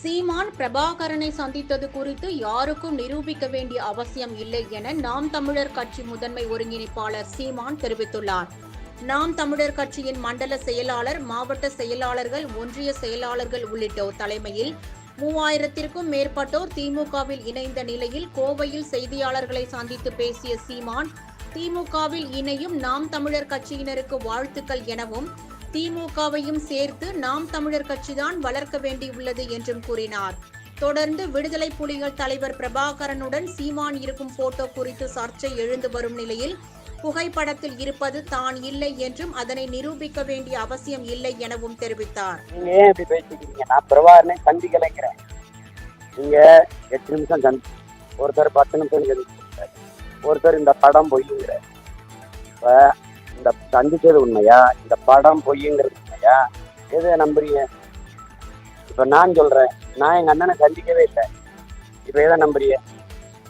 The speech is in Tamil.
சீமான் பிரபாகரனை சந்தித்தது குறித்து யாருக்கும் நிரூபிக்க வேண்டிய அவசியம் இல்லை என நாம் தமிழர் கட்சி முதன்மை ஒருங்கிணைப்பாளர் சீமான் தெரிவித்துள்ளார். நாம் தமிழர் கட்சியின் மண்டல செயலாளர், மாவட்ட செயலாளர்கள், ஒன்றிய செயலாளர்கள் உள்ளிட்டோர் தலைமையில் 3000த்திற்கும் மேற்பட்டோர் திமுகவில் இணைந்த நிலையில் கோவையில் செய்தியாளர்களை சந்தித்து பேசிய சீமான், திமுகவில் இணையும் நாம் தமிழர் கட்சியினருக்கு வாழ்த்துக்கள் எனவும், திமுகவையும் சேர்த்து நாம் தமிழர் கட்சிதான் வளர்க்க வேண்டியுள்ளது என்றும் கூறினார். தொடர்ந்து விடுதலை புலிகள் தலைவர் பிரபாகரனுடன் சீமான் இருக்கும் போட்டோ குறித்து சர்ச்சை எழுந்து வரும் நிலையில் புகைப்படத்தில் இருப்பது தான் இல்லை என்றும் அதனை நிரூபிக்க வேண்டிய அவசியம் இல்லை எனவும் தெரிவித்தார். நீங்க ஏன் இப்படி பேசிக்கிறீங்க? நான் பிரபாகரனை சந்திக்கலைங்கிறேன். நீங்க 8 நிமிஷம் ஒருத்தர் 10 நிமிஷம் ஒருத்தர் இந்த படம் பொய்யுங்கிற. இப்ப இந்த சந்திச்சது உண்மையா, இந்த படம் பொய்யுங்கிறது உண்மையா, எதை நம்புறீங்க? இப்ப நான் சொல்றேன், நான் எங்க அண்ணனை சந்திக்கவே இல்லை, இப்ப எதை நம்புறீங்க?